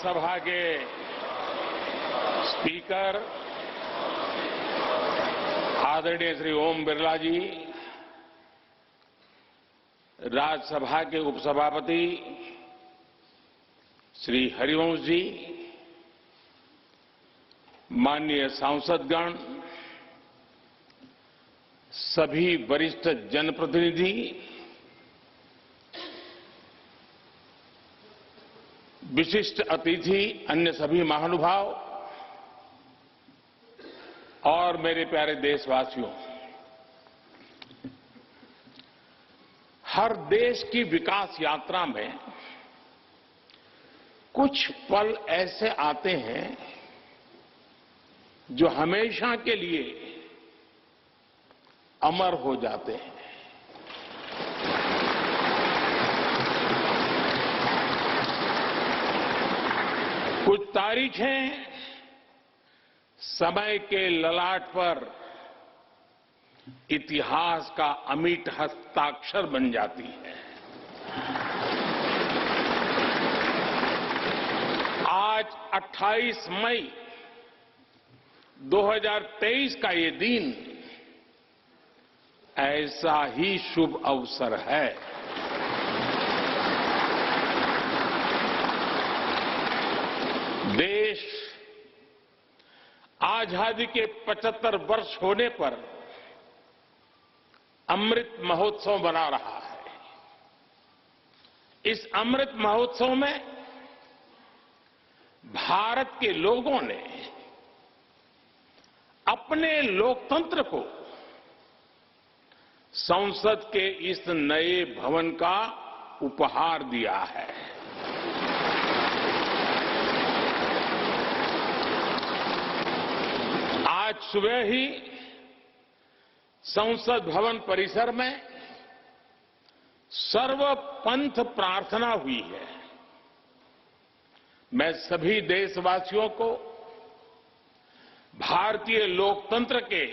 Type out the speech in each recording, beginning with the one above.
राज्यसभा के स्पीकर आदरणीय श्री ओम बिरला जी, राज्यसभा के उपसभापति श्री हरिवंश जी, माननीय सांसदगण, सभी वरिष्ठ जनप्रतिनिधि, विशिष्ट अतिथि, अन्य सभी महानुभाव और मेरे प्यारे देशवासियों, हर देश की विकास यात्रा में कुछ पल ऐसे आते हैं जो हमेशा के लिए अमर हो जाते हैं। कुछ तारीखें समय के ललाट पर इतिहास का अमिट हस्ताक्षर बन जाती है। आज 28 मई 2023 का ये दिन ऐसा ही शुभ अवसर है। देश आजादी के 75 वर्ष होने पर अमृत महोत्सव मना रहा है। इस अमृत महोत्सव में भारत के लोगों ने अपने लोकतंत्र को संसद के इस नए भवन का उपहार दिया है। आज सुबह ही संसद भवन परिसर में सर्वपंथ प्रार्थना हुई है। मैं सभी देशवासियों को भारतीय लोकतंत्र के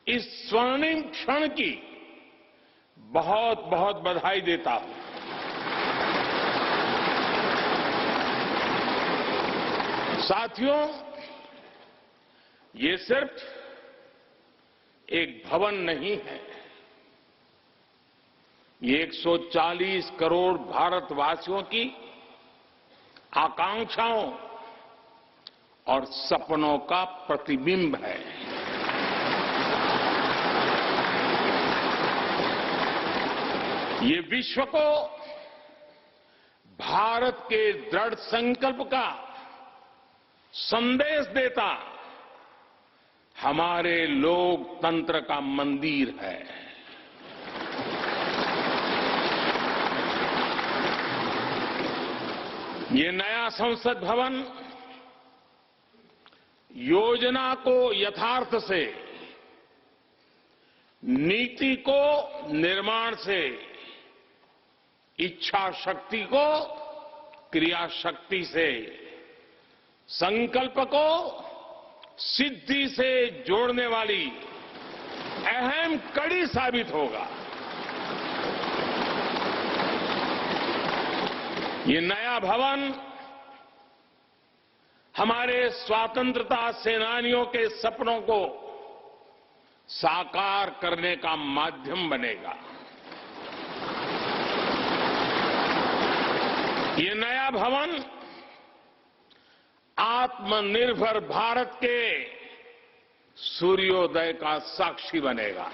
इस स्वर्णिम क्षण की बहुत बहुत बधाई देता हूं। साथियों, ये सिर्फ एक भवन नहीं है, ये 140 करोड़ भारतवासियों की आकांक्षाओं और सपनों का प्रतिबिंब है। ये विश्व को भारत के दृढ़ संकल्प का संदेश देता हमारे लोकतंत्र का मंदिर है। ये नया संसद भवन योजना को यथार्थ से, नीति को निर्माण से, इच्छा शक्ति को क्रिया शक्ति से, संकल्प को सिद्धि से जोड़ने वाली अहम कड़ी साबित होगा। ये नया भवन हमारे स्वतंत्रता सेनानियों के सपनों को साकार करने का माध्यम बनेगा। ये नया भवन आत्मनिर्भर भारत के सूर्योदय का साक्षी बनेगा।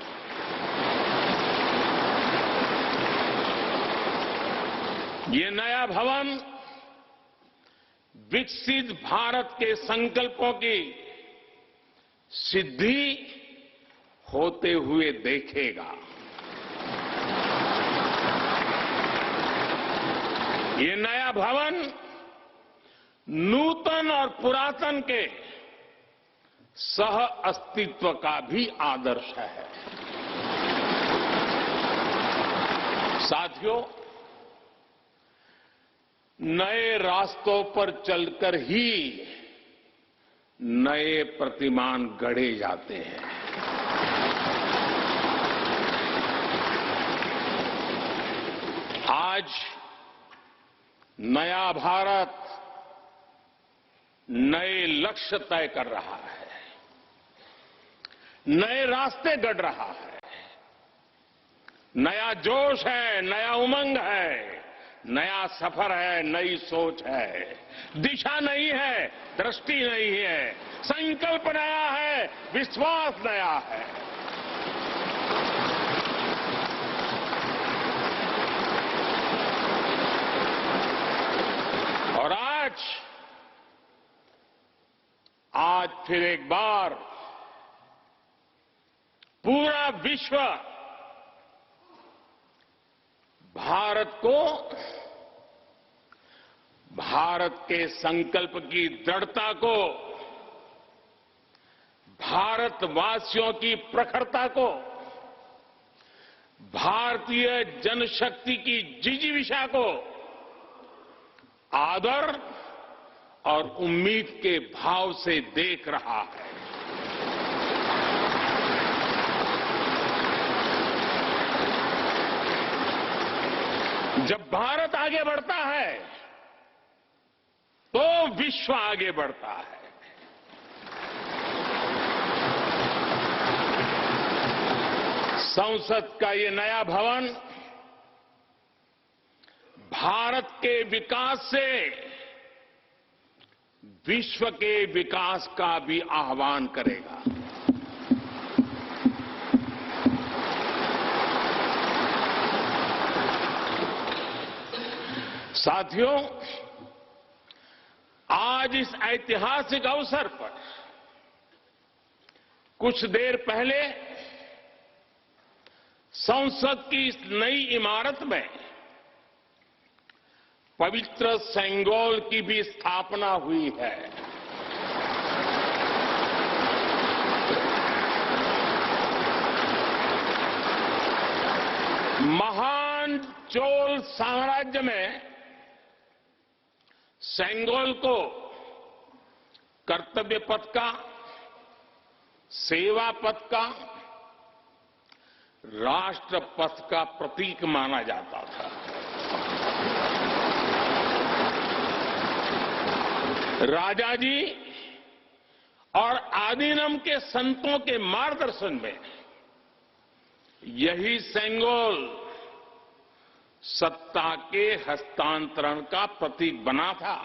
ये नया भवन विकसित भारत के संकल्पों की सिद्धि होते हुए देखेगा। ये नया भवन नूतन और पुरातन के सह अस्तित्व का भी आदर्श है। साथियों, नए रास्तों पर चलकर ही नए प्रतिमान गढ़े जाते हैं। आज नया भारत नए लक्ष्य तय कर रहा है, नए रास्ते गढ़ रहा है, नया जोश है, नया उमंग है, नया सफर है, नई सोच है, दिशा नई है, दृष्टि नई है, संकल्प नया है, विश्वास नया है। और आज फिर एक बार पूरा विश्व भारत को, भारत के संकल्प की दृढ़ता को, भारतवासियों की प्रखरता को, भारतीय जनशक्ति की जिजीविषा को आदर और उम्मीद के भाव से देख रहा है। जब भारत आगे बढ़ता है तो विश्व आगे बढ़ता है। संसद का ये नया भवन भारत के विकास से विश्व के विकास का भी आह्वान करेगा। साथियों, आज इस ऐतिहासिक अवसर पर कुछ देर पहले संसद की इस नई इमारत में पवित्र सेंगोल की भी स्थापना हुई है। महान चोल साम्राज्य में सेंगोल को कर्तव्य पथ का, सेवा पथ का, राष्ट्र पथ का प्रतीक माना जाता था। राजा जी और आदीनम के संतों के मार्गदर्शन में यही सेंगोल सत्ता के हस्तांतरण का प्रतीक बना था।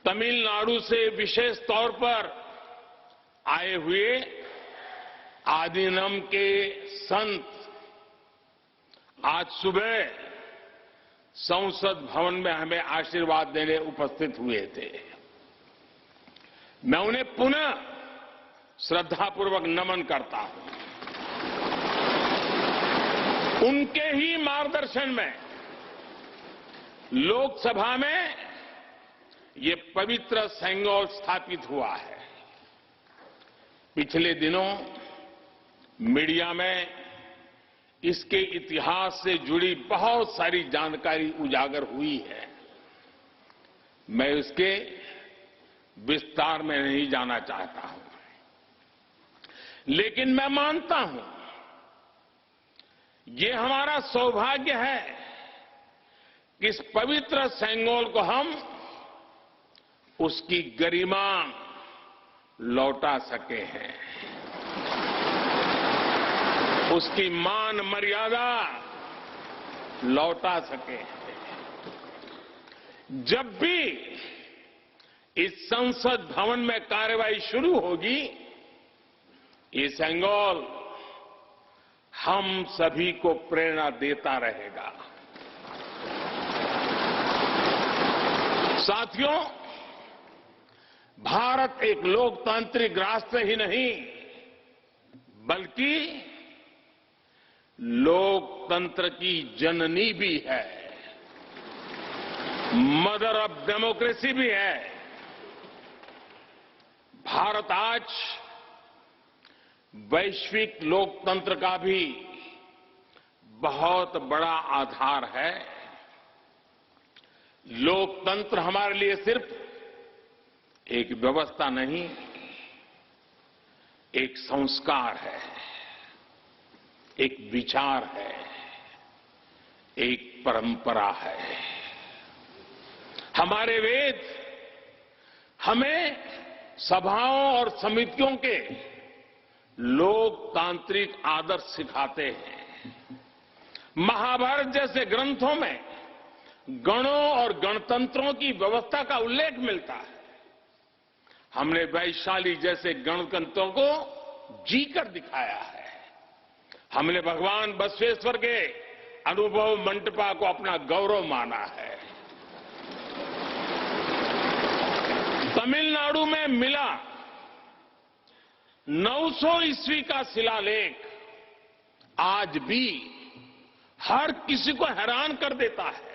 तमिलनाडु से विशेष तौर पर आए हुए आदीनम के संत आज सुबह संसद भवन में हमें आशीर्वाद देने उपस्थित हुए थे। मैं उन्हें पुनः श्रद्धापूर्वक नमन करता हूं। उनके ही मार्गदर्शन में लोकसभा में ये पवित्र सेंगोल स्थापित हुआ है। पिछले दिनों मीडिया में इसके इतिहास से जुड़ी बहुत सारी जानकारी उजागर हुई है। मैं इसके विस्तार में नहीं जाना चाहता हूं, लेकिन मैं मानता हूं ये हमारा सौभाग्य है कि इस पवित्र सेंगोल को हम उसकी गरिमा लौटा सके हैं, उसकी मान मर्यादा लौटा सके। जब भी इस संसद भवन में कार्रवाई शुरू होगी, ये सेंगोल हम सभी को प्रेरणा देता रहेगा। साथियों, भारत एक लोकतांत्रिक राष्ट्र ही नहीं बल्कि लोकतंत्र की जननी भी है, मदर ऑफ डेमोक्रेसी भी है। भारत आज वैश्विक लोकतंत्र का भी बहुत बड़ा आधार है। लोकतंत्र हमारे लिए सिर्फ एक व्यवस्था नहीं, एक संस्कार है, एक विचार है, एक परंपरा है। हमारे वेद हमें सभाओं और समितियों के लोकतांत्रिक आदर्श सिखाते हैं। महाभारत जैसे ग्रंथों में गणों और गणतंत्रों की व्यवस्था का उल्लेख मिलता है। हमने वैशाली जैसे गणतंत्रों को जीकर दिखाया है। हमने भगवान बसवेश्वर के अनुभव मंटपा को अपना गौरव माना है। तमिलनाडु में मिला 900 ईस्वी का शिलालेख आज भी हर किसी को हैरान कर देता है।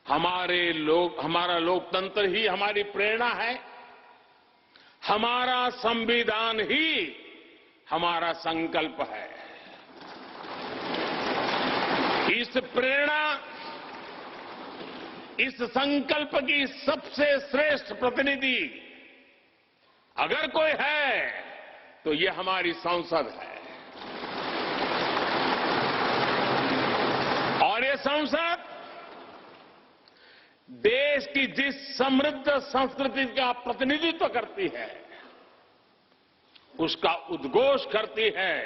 हमारा लोकतंत्र ही हमारी प्रेरणा है। हमारा संविधान ही हमारा संकल्प है। इस प्रेरणा, इस संकल्प की सबसे श्रेष्ठ प्रतिनिधि अगर कोई है तो ये हमारी संसद है। और ये संसद देश की जिस समृद्ध संस्कृति का प्रतिनिधित्व करती है, उसका उद्घोष करती है।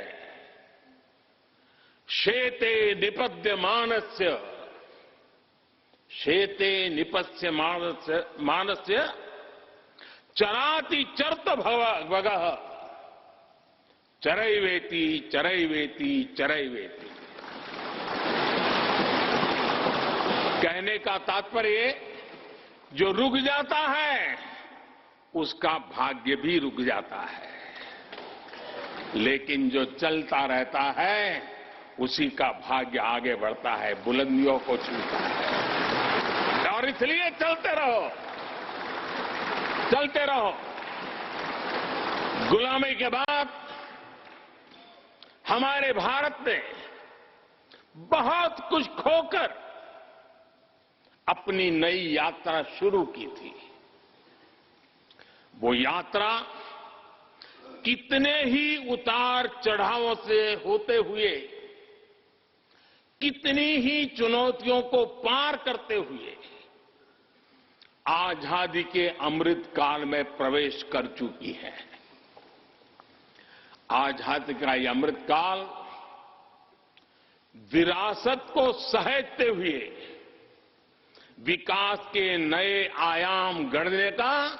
शेते निपद्यमानस्य, शेते निपद्यमानस्य चराति चर्त भगः चरैवेति चरैवेति चरैवेति। कहने का तात्पर्य, जो रुक जाता है उसका भाग्य भी रुक जाता है, लेकिन जो चलता रहता है उसी का भाग्य आगे बढ़ता है, बुलंदियों को छूता है। और इसलिए चलते रहो, चलते रहो। गुलामी के बाद हमारे भारत ने बहुत कुछ खोकर अपनी नई यात्रा शुरू की थी। वो यात्रा कितने ही उतार चढ़ावों से होते हुए, कितनी ही चुनौतियों को पार करते हुए आजादी के अमृत काल में प्रवेश कर चुकी है। आजादी का ये अमृत काल विरासत को सहेजते हुए विकास के नए आयाम गढ़ने का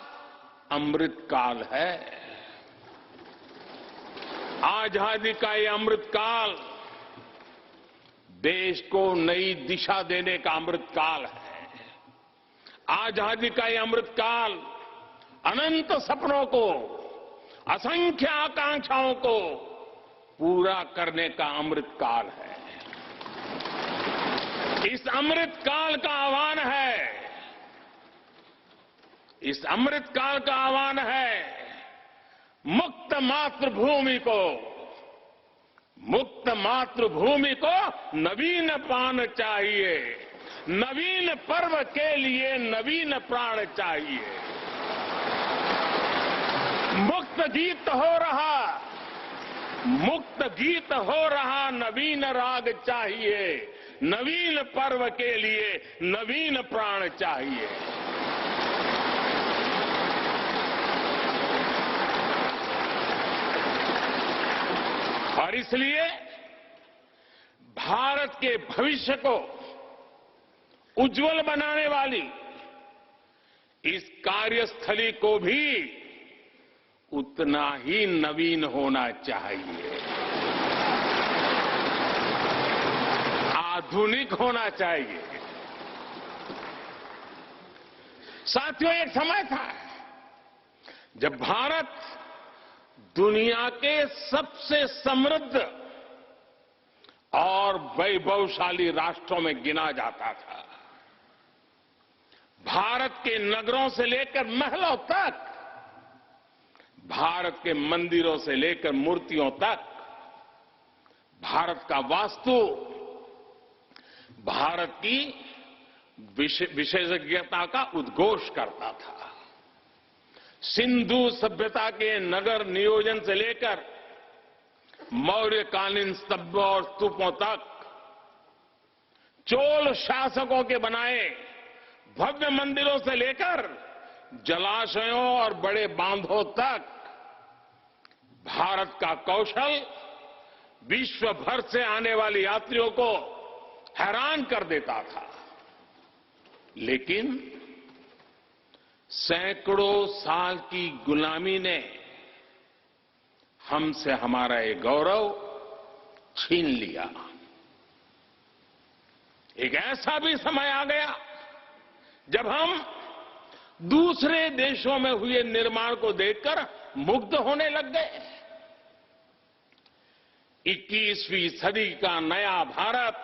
अमृत काल है। आजादी का ये अमृत काल देश को नई दिशा देने का अमृत काल है। आजादी का ये अमृत काल अनंत सपनों को, असंख्य आकांक्षाओं को पूरा करने का अमृत काल है। इस अमृत काल का आह्वान है, इस अमृत काल का आह्वान है मुक्त मातृभूमि को, मुक्त मातृभूमि को नवीन प्राण चाहिए, नवीन पर्व के लिए नवीन प्राण चाहिए। मुक्त गीत हो रहा, मुक्त गीत हो रहा नवीन राग चाहिए, नवीन पर्व के लिए नवीन प्राण चाहिए। और इसलिए भारत के भविष्य को उज्जवल बनाने वाली इस कार्यस्थली को भी उतना ही नवीन होना चाहिए, आधुनिक होना चाहिए। साथियों, एक समय था जब भारत दुनिया के सबसे समृद्ध और वैभवशाली राष्ट्रों में गिना जाता था। भारत के नगरों से लेकर महलों तक, भारत के मंदिरों से लेकर मूर्तियों तक, भारत का वास्तु भारत की विशेषज्ञता का उद्घोष करता था। सिंधु सभ्यता के नगर नियोजन से लेकर मौर्यकालीन स्तंभों और स्तूपों तक, चोल शासकों के बनाए भव्य मंदिरों से लेकर जलाशयों और बड़े बांधों तक भारत का कौशल विश्व भर से आने वाले यात्रियों को हैरान कर देता था। लेकिन सैकड़ों साल की गुलामी ने हमसे हमारा ये गौरव छीन लिया। एक ऐसा भी समय आ गया जब हम दूसरे देशों में हुए निर्माण को देखकर मुग्ध होने लग गए। 21वीं सदी का नया भारत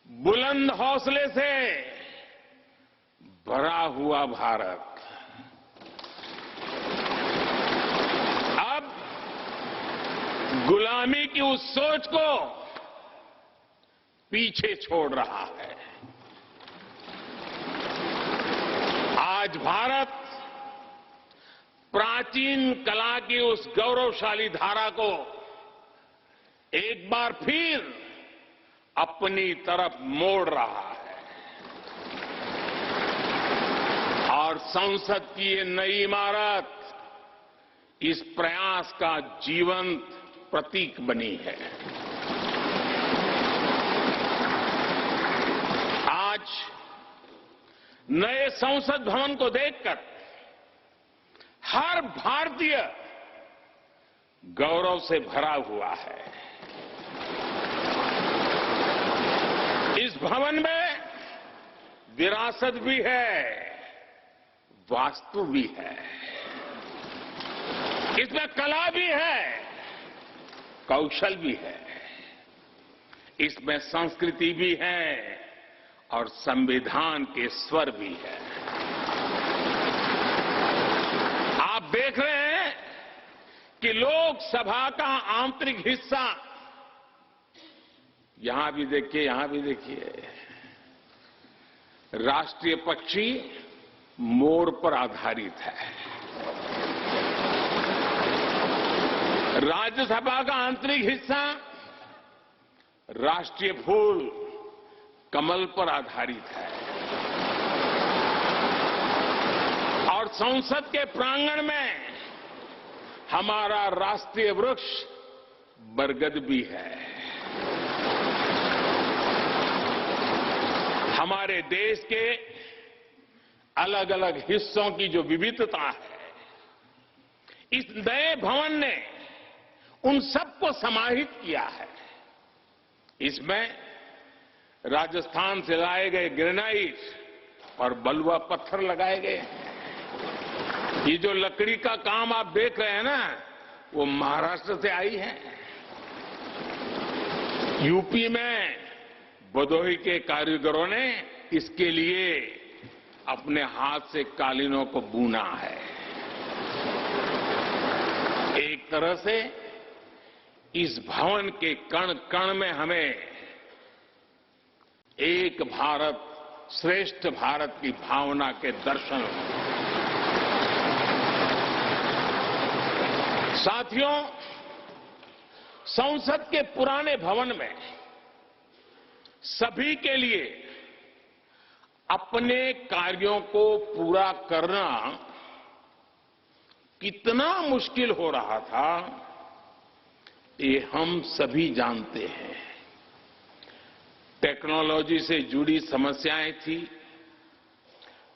बुलंद हौसले से भरा हुआ भारत अब गुलामी की उस सोच को पीछे छोड़ रहा है। आज भारत प्राचीन कला की उस गौरवशाली धारा को एक बार फिर अपनी तरफ मोड़ रहा है और संसद की ये नई इमारत इस प्रयास का जीवंत प्रतीक बनी है। आज नए संसद भवन को देखकर हर भारतीय गौरव से भरा हुआ है। इस भवन में विरासत भी है, वास्तु भी है, इसमें कला भी है, कौशल भी है, इसमें संस्कृति भी है और संविधान के स्वर भी है। आप देख रहे हैं कि लोकसभा का आंतरिक हिस्सा, यहां भी देखिए, यहां भी देखिए, राष्ट्रीय पक्षी मोर पर आधारित है। राज्यसभा का आंतरिक हिस्सा राष्ट्रीय फूल कमल पर आधारित है और संसद के प्रांगण में हमारा राष्ट्रीय वृक्ष बरगद भी है। हमारे देश के अलग अलग हिस्सों की जो विविधता है, इस नए भवन ने उन सबको समाहित किया है। इसमें राजस्थान से लाए गए ग्रेनाइट और बलुआ पत्थर लगाए गए हैं। ये जो लकड़ी का काम आप देख रहे हैं ना, वो महाराष्ट्र से आई है। यूपी में भदोही के कारीगरों ने इसके लिए अपने हाथ से कालीनों को बुना है। एक तरह से इस भवन के कण कण में हमें एक भारत श्रेष्ठ भारत की भावना के दर्शन होते हैं। साथियों, संसद के पुराने भवन में सभी के लिए अपने कार्यों को पूरा करना कितना मुश्किल हो रहा था, ये हम सभी जानते हैं। टेक्नोलॉजी से जुड़ी समस्याएं थी,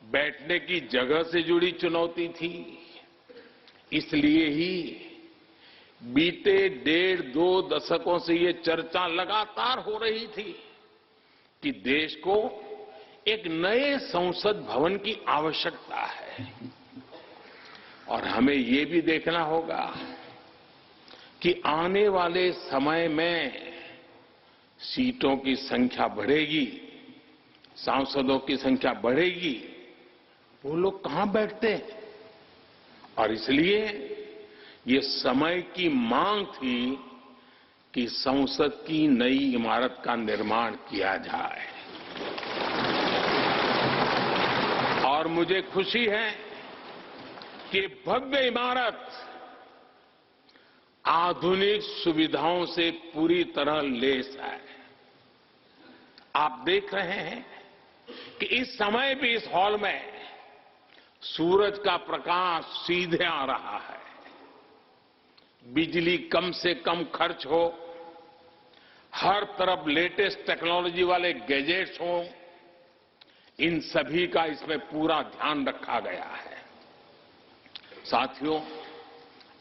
बैठने की जगह से जुड़ी चुनौती थी। इसलिए ही बीते 1.5-2 दशकों से ये चर्चा लगातार हो रही थी कि देश को एक नए संसद भवन की आवश्यकता है। और हमें ये भी देखना होगा कि आने वाले समय में सीटों की संख्या बढ़ेगी, सांसदों की संख्या बढ़ेगी, वो लोग कहां बैठते हैं? और इसलिए ये समय की मांग थी कि संसद की नई इमारत का निर्माण किया जाए। और मुझे खुशी है कि भव्य इमारत आधुनिक सुविधाओं से पूरी तरह लैस है। आप देख रहे हैं कि इस समय भी इस हॉल में सूरज का प्रकाश सीधे आ रहा है, बिजली कम से कम खर्च हो, हर तरफ लेटेस्ट टेक्नोलॉजी वाले गैजेट्स हों, इन सभी का इसमें पूरा ध्यान रखा गया है। साथियों,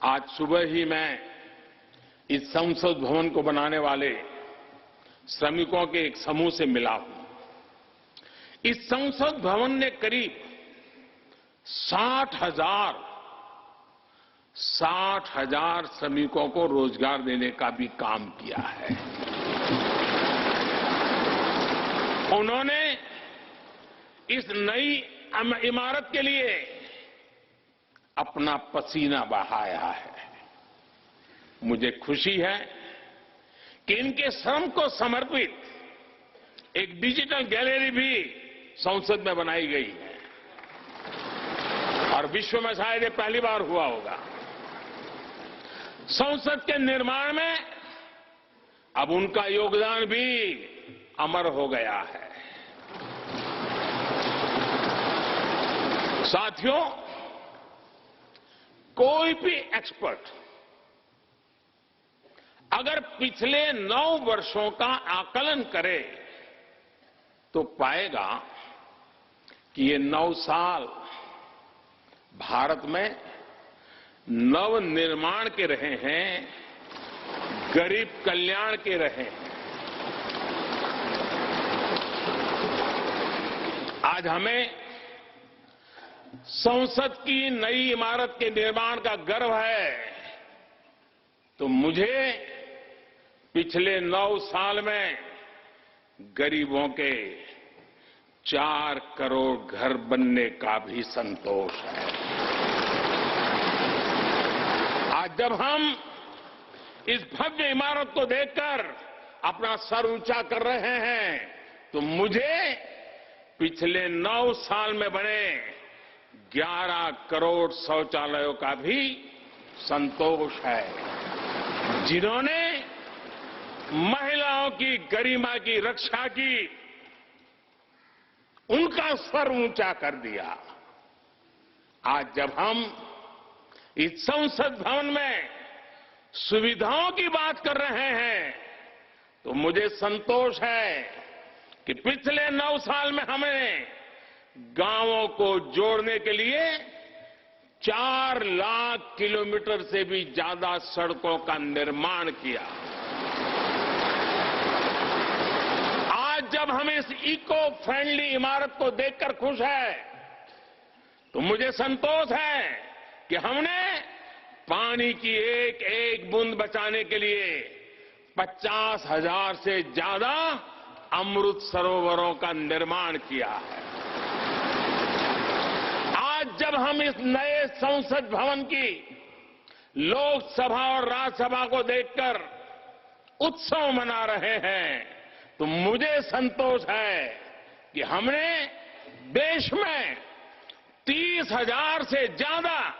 आज सुबह ही मैं इस संसद भवन को बनाने वाले श्रमिकों के एक समूह से मिला हूं। इस संसद भवन ने करीब 60,000 श्रमिकों को रोजगार देने का भी काम किया है। उन्होंने इस नई इमारत के लिए अपना पसीना बहाया है। मुझे खुशी है कि इनके श्रम को समर्पित एक डिजिटल गैलरी भी संसद में बनाई गई है और विश्व में शायद ये पहली बार हुआ होगा। संसद के निर्माण में अब उनका योगदान भी अमर हो गया है। साथियों, कोई भी एक्सपर्ट अगर पिछले 9 वर्षों का आकलन करे तो पाएगा कि ये 9 साल भारत में नव निर्माण के रहे हैं, गरीब कल्याण के रहे हैं। आज हमें संसद की नई इमारत के निर्माण का गर्व है, तो मुझे पिछले 9 साल में गरीबों के 4 करोड़ घर बनने का भी संतोष है। आज जब हम इस भव्य इमारत को देखकर अपना सर ऊंचा कर रहे हैं, तो मुझे पिछले 9 साल में बने 11 करोड़ शौचालयों का भी संतोष है, जिन्होंने महिलाओं की गरिमा की रक्षा की, उनका स्वर ऊंचा कर दिया। आज जब हम इस संसद भवन में सुविधाओं की बात कर रहे हैं, तो मुझे संतोष है कि पिछले 9 साल में हमने गांवों को जोड़ने के लिए 4 लाख किलोमीटर से भी ज्यादा सड़कों का निर्माण किया। आज जब हम इस इको फ्रेंडली इमारत को देखकर खुश हैं, तो मुझे संतोष है कि हमने पानी की एक एक बूंद बचाने के लिए 50,000 से ज्यादा अमृत सरोवरों का निर्माण किया है। आज जब हम इस नए संसद भवन की लोकसभा और राज्यसभा को देखकर उत्सव मना रहे हैं, तो मुझे संतोष है कि हमने देश में 30,000 से ज्यादा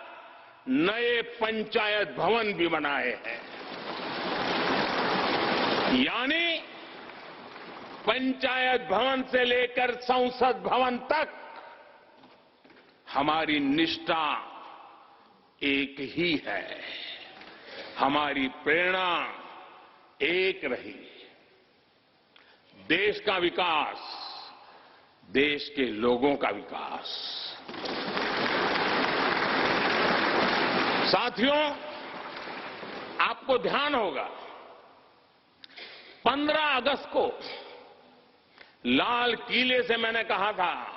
नए पंचायत भवन भी बनाए हैं। यानी पंचायत भवन से लेकर संसद भवन तक हमारी निष्ठा एक ही है, हमारी प्रेरणा एक रही। देश का विकास, देश के लोगों का विकास। साथियों, आपको ध्यान होगा 15 अगस्त को लाल किले से मैंने कहा था,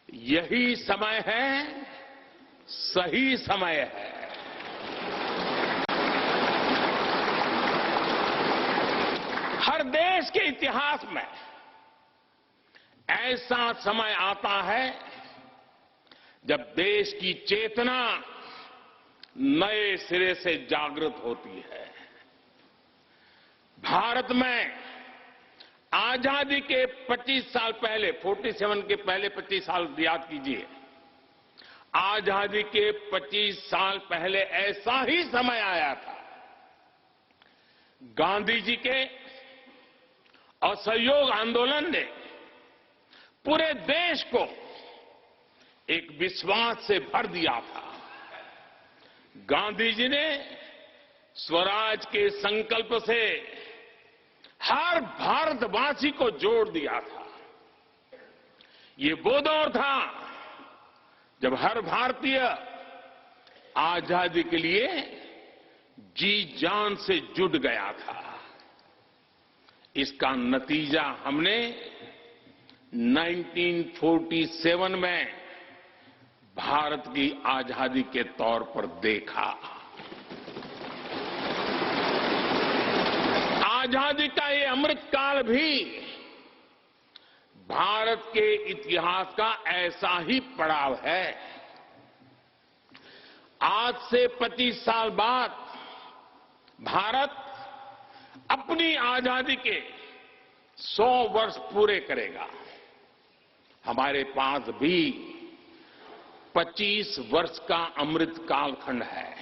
यही समय है, सही समय है। हर देश के इतिहास में ऐसा समय आता है जब देश की चेतना नए सिरे से जागृत होती है। भारत में आजादी के 25 साल पहले, 47 के पहले 25 साल याद कीजिए, आजादी के 25 साल पहले ऐसा ही समय आया था। गांधी जी के असहयोग आंदोलन ने पूरे देश को एक विश्वास से भर दिया था। गांधी जी ने स्वराज के संकल्प से हर भारतवासी को जोड़ दिया था। ये वो दौर था जब हर भारतीय आजादी के लिए जी जान से जुट गया था। इसका नतीजा हमने 1947 में भारत की आजादी के तौर पर देखा। आजादी का ये अमृतकाल भी भारत के इतिहास का ऐसा ही पड़ाव है। आज से 25 साल बाद भारत अपनी आजादी के 100 वर्ष पूरे करेगा। हमारे पास भी 25 वर्ष का अमृत कालखंड है।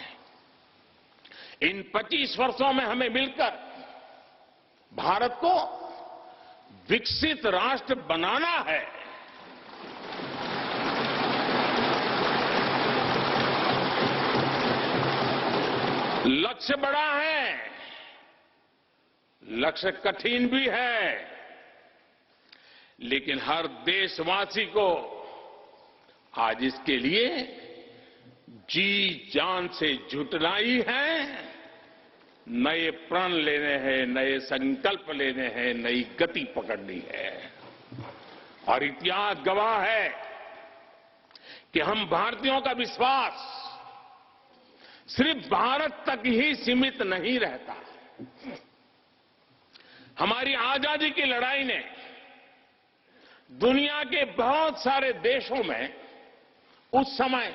इन 25 वर्षों में हमें मिलकर भारत को विकसित राष्ट्र बनाना है। लक्ष्य बड़ा है, लक्ष्य कठिन भी है, लेकिन हर देशवासी को आज इसके लिए जी जान से जुटना ही है। नए प्रण लेने हैं, नए संकल्प लेने हैं, नई गति पकड़नी है। और इतिहास गवाह है कि हम भारतीयों का विश्वास सिर्फ भारत तक ही सीमित नहीं रहता। हमारी आजादी की लड़ाई ने दुनिया के बहुत सारे देशों में उस समय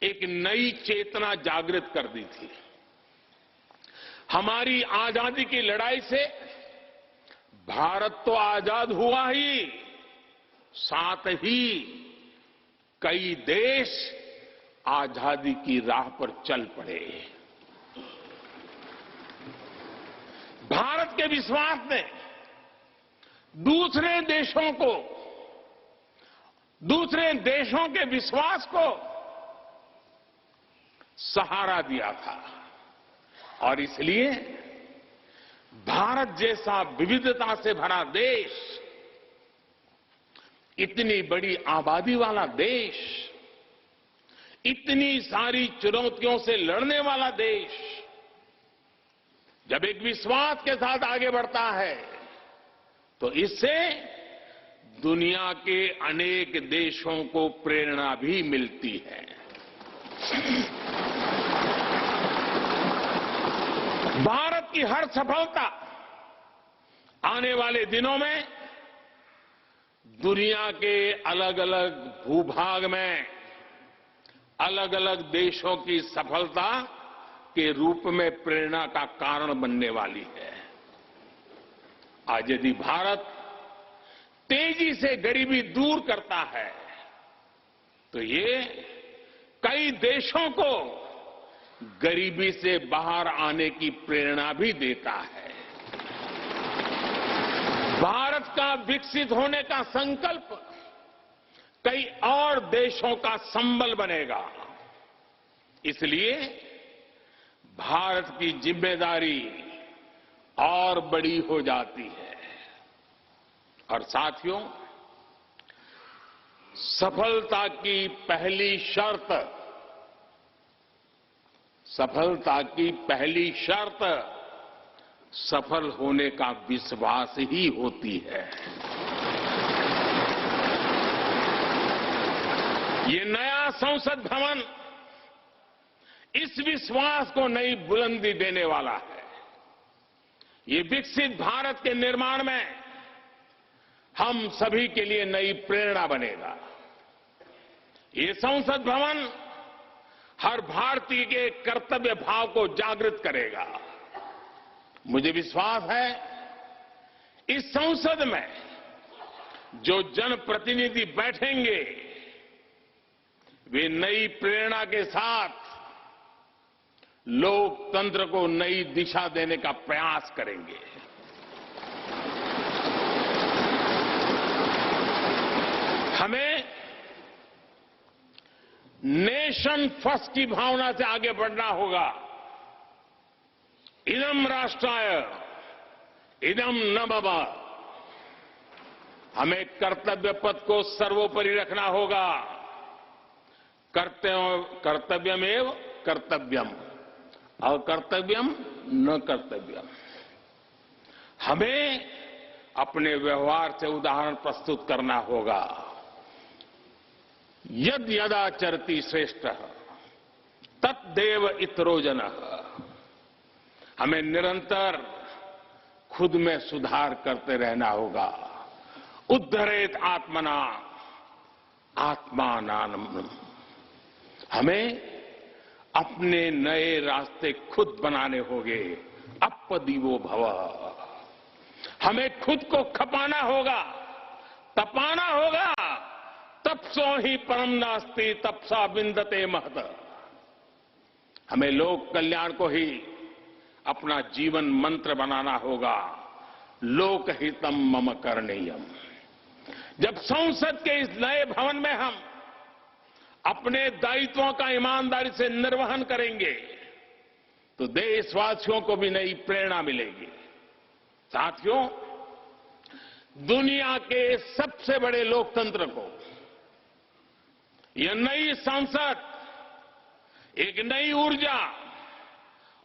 एक नई चेतना जागृत कर दी थी। हमारी आजादी की लड़ाई से भारत तो आजाद हुआ ही, साथ ही कई देश आजादी की राह पर चल पड़े। भारत के विश्वास ने दूसरे देशों के विश्वास को सहारा दिया था। और इसलिए भारत जैसा विविधता से भरा देश, इतनी बड़ी आबादी वाला देश, इतनी सारी चुनौतियों से लड़ने वाला देश जब एक विश्वास के साथ आगे बढ़ता है तो इससे दुनिया के अनेक देशों को प्रेरणा भी मिलती है। भारत की हर सफलता आने वाले दिनों में दुनिया के अलग अलग भूभाग में अलग अलग देशों की सफलता के रूप में प्रेरणा का कारण बनने वाली है। आज यदि भारत तेजी से गरीबी दूर करता है तो ये कई देशों को गरीबी से बाहर आने की प्रेरणा भी देता है। भारत का विकसित होने का संकल्प कई और देशों का संबल बनेगा। इसलिए भारत की जिम्मेदारी और बड़ी हो जाती है। और साथियों, सफलता की पहली शर्त सफल होने का विश्वास ही होती है। ये नया संसद भवन इस विश्वास को नई बुलंदी देने वाला है। ये विकसित भारत के निर्माण में हम सभी के लिए नई प्रेरणा बनेगा। ये संसद भवन हर भारतीय के कर्तव्य भाव को जागृत करेगा। मुझे विश्वास है इस संसद में जो जनप्रतिनिधि बैठेंगे वे नई प्रेरणा के साथ लोकतंत्र को नई दिशा देने का प्रयास करेंगे। हमें नेशन फर्स्ट की भावना से आगे बढ़ना होगा। इदम राष्ट्राय इदम न मम। हमें कर्तव्य पथ को सर्वोपरि रखना होगा। कर्तव्यमेव कर्तव्यम, अकर्तव्यम न कर्तव्यम। हमें अपने व्यवहार से उदाहरण प्रस्तुत करना होगा। यद यदाचरति श्रेष्ठ तत्देव इतरो जनः। हमें निरंतर खुद में सुधार करते रहना होगा। उद्धरेत आत्मना आत्मानानम। हमें अपने नए रास्ते खुद बनाने होंगे। अपदीवो भव। हमें खुद को खपाना होगा, तपाना होगा। तपसो ही परम नास्ति तपसा विंदते महत। हमें लोक कल्याण को ही अपना जीवन मंत्र बनाना होगा। लोकहितम मम करणीयम। जब संसद के इस नए भवन में हम अपने दायित्वों का ईमानदारी से निर्वहन करेंगे तो देशवासियों को भी नई प्रेरणा मिलेगी। साथियों, दुनिया के सबसे बड़े लोकतंत्र को यह नई संसद एक नई ऊर्जा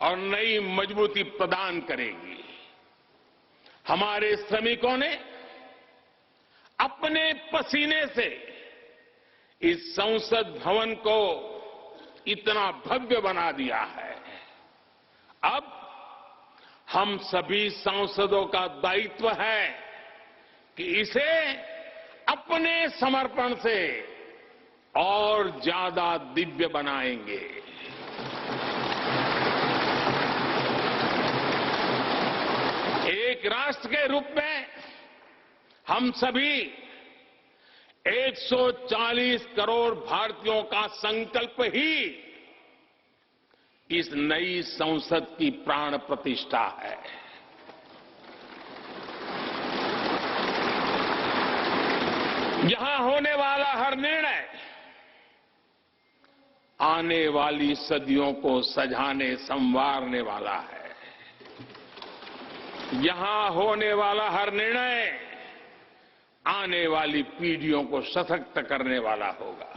और नई मजबूती प्रदान करेगी। हमारे श्रमिकों ने अपने पसीने से इस संसद भवन को इतना भव्य बना दिया है। अब हम सभी सांसदों का दायित्व है कि इसे अपने समर्पण से और ज्यादा दिव्य बनाएंगे। एक राष्ट्र के रूप में हम सभी 140 करोड़ भारतीयों का संकल्प ही इस नई संसद की प्राण प्रतिष्ठा है। यहां होने वाला हर निर्णय आने वाली सदियों को सजाने संवारने वाला है। यहां होने वाला हर निर्णय आने वाली पीढ़ियों को सशक्त करने वाला होगा।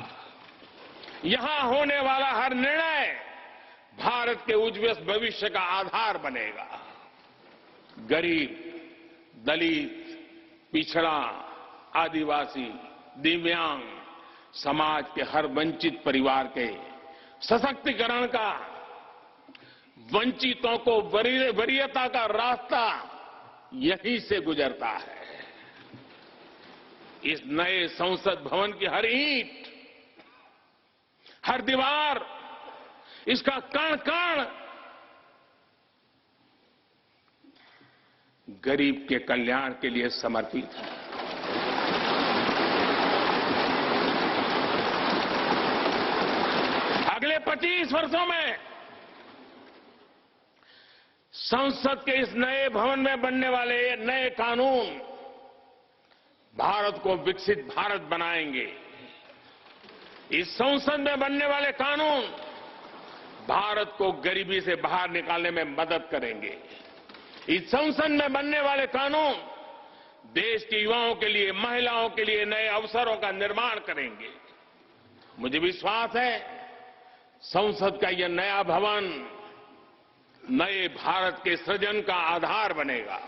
यहां होने वाला हर निर्णय भारत के उज्ज्वल भविष्य का आधार बनेगा। गरीब, दलित, पिछड़ा, आदिवासी, दिव्यांग समाज के हर वंचित परिवार के सशक्तिकरण का, वंचितों को वरीयता का रास्ता यहीं से गुजरता है। इस नए संसद भवन की हर ईंट, हर दीवार, इसका कण कण गरीब के कल्याण के लिए समर्पित है। अगले 25 वर्षों में संसद के इस नए भवन में बनने वाले नए कानून भारत को विकसित भारत बनाएंगे। इस संसद में बनने वाले कानून भारत को गरीबी से बाहर निकालने में मदद करेंगे। इस संसद में बनने वाले कानून देश के युवाओं के लिए, महिलाओं के लिए नए अवसरों का निर्माण करेंगे। मुझे विश्वास है संसद का यह नया भवन नए भारत के सृजन का आधार बनेगा।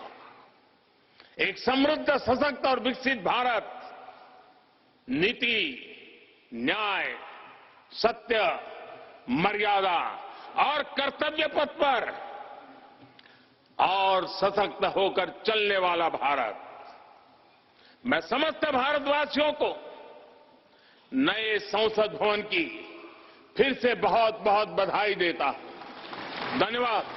एक समृद्ध, सशक्त और विकसित भारत नीति, न्याय, सत्य, मर्यादा और कर्तव्य पथ पर और सशक्त होकर चलने वाला भारत। मैं समस्त भारतवासियों को नए संसद भवन की फिर से बहुत बहुत बधाई देता हूं। धन्यवाद।